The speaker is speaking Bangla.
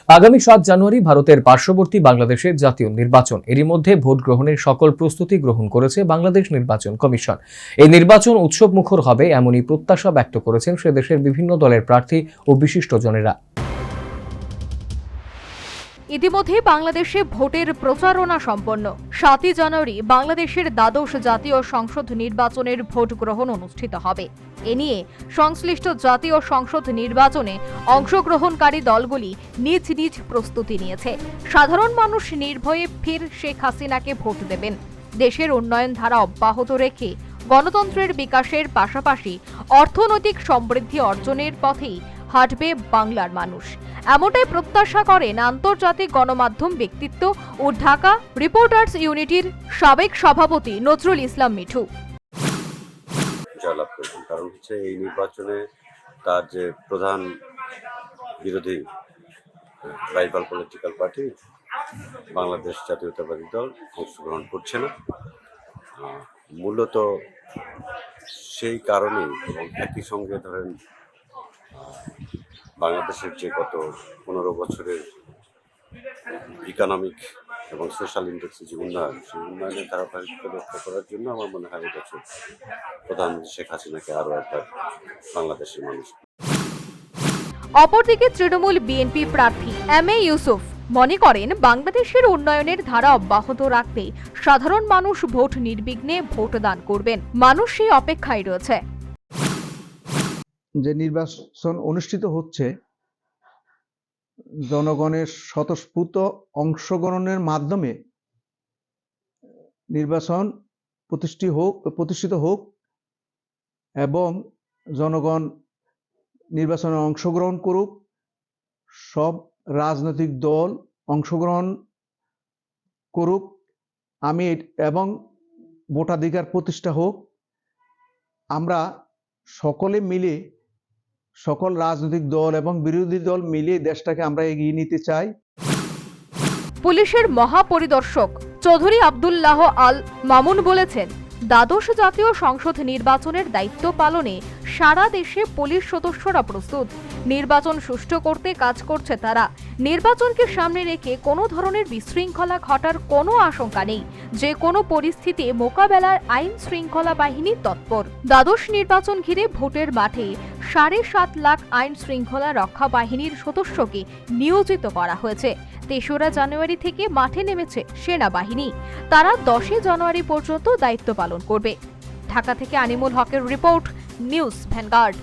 আগামী ৭ জানুয়ারি ভারতের পার্শ্ববর্তী বাংলাদেশের জাতীয় নির্বাচন। এরই মধ্যে ভোট গ্রহণের সকল প্রস্তুতি গ্রহণ করেছে বাংলাদেশ নির্বাচন কমিশন। এই নির্বাচন উৎসবমুখর হবে এমনই প্রত্যাশা ব্যক্ত করেছেন সে দেশের বিভিন্ন দলের প্রার্থী ও বিশিষ্টজনেরা। ইতিমধ্যে বাংলাদেশে ভোটের প্রচারণা সম্পন্ন। ৭ জানুয়ারি বাংলাদেশের দ্বাদশ জাতীয় সংসদ নির্বাচনের ভোট গ্রহণ অনুষ্ঠিত হবে। এ নিয়ে সংশ্লিষ্ট জাতীয় সংসদ নির্বাচনে অংশগ্রহণকারী দলগুলি নিজ নিজ প্রস্তুতি নিয়েছে। সাধারণ মানুষ নির্ভয়ে ফের শেখ হাসিনাকে ভোট দেবেন। দেশের উন্নয়ন ধারা অব্যাহত রেখে গণতন্ত্রের বিকাশের পাশাপাশি অর্থনৈতিক সমৃদ্ধি অর্জনের পথেই হাঁটবে বাংলার মানুষ, এমনটাই প্রত্যাশা করেন আন্তর্জাতিক গণমাধ্যম ব্যক্তিত্ব ও ঢাকা রিপোর্টার্স ইউনিটির সাবেক সভাপতি নজরুল ইসলাম মিঠু। জয়লাভ করবেন, কারণ হচ্ছে এই নির্বাচনে তার যে প্রধান বিরোধী রাইভাল পলিটিক্যাল পার্টি বাংলাদেশ জাতীয়তাবাদী দল অংশগ্রহণ করছে না। মূলত সেই কারণেই এবং একই সঙ্গে ধরেন বাংলাদেশের যে গত 15 বছরের ইকোনমিক এবং সোশ্যাল ইন্ডেক্সের যে উন্নয়ন, সেই উন্নয়নের ধারাবাহিকতা রক্ষা করার জন্য আমার মনে হয় এবছর প্রধানমন্ত্রী শেখ হাসিনাকে আরও একবার বাংলাদেশের মানুষ। অপরদিকে তৃণমূল বিএনপি প্রার্থী এম.এ. ইউসুফ মনে করেন বাংলাদেশের উন্নয়নের ধারা অব্যাহত রাখতে সাধারণ মানুষ ভোট নির্বিঘ্নে ভোটদান করবেন। মানুষ সেই অপেক্ষায় রয়েছে। যে নির্বাচন অনুষ্ঠিত হচ্ছে, জনগণের স্বতঃস্ফূর্ত অংশগ্রহণের মাধ্যমে নির্বাচন প্রতিষ্ঠিত হোক এবং জনগণ নির্বাচনে অংশগ্রহণ করুক, সব রাজনৈতিক দল অংশগ্রহণ করুক এবং ভোটাধিকার প্রতিষ্ঠা হোক। আমরা সকলে মিলে, সকল রাজনৈতিক দল এবং বিরোধী দল মিলে দেশটাকে আমরা এগিয়ে নিতে চাই। পুলিশের মহাপরিদর্শক চৌধুরী আব্দুল্লাহ আল মামুন বলেছেন, দ্বাদশ জাতীয় সংসদ নির্বাচনের দায়িত্ব পালনে সারা দেশে পুলিশ সদস্যরা প্রস্তুত। নির্বাচন সুষ্ঠু করতে কাজ করছে তারা। নির্বাচনকে সামনে রেখে কোনো ধরনের বিশৃঙ্খলা ঘটার কোনো আশঙ্কা নেই। যে কোনো পরিস্থিতি মোকাবেলার আইন শৃঙ্খলা বাহিনী তৎপর। দ্বাদশ নির্বাচন ঘিরে ভোটের মাঠে 7.5 লাখ আইন শৃঙ্খলা রক্ষা বাহিনীর সদস্যকে নিয়োজিত করা হয়েছে। 3রা জানুয়ারি থেকে মাঠে নেমেছে সেনাবাহিনী। তারা 10 জানুয়ারি পর্যন্ত দায়িত্ব পালন করবে। ঢাকা থেকে আনিমুল হকের রিপোর্ট, নিউজ ভ্যানগার্ড।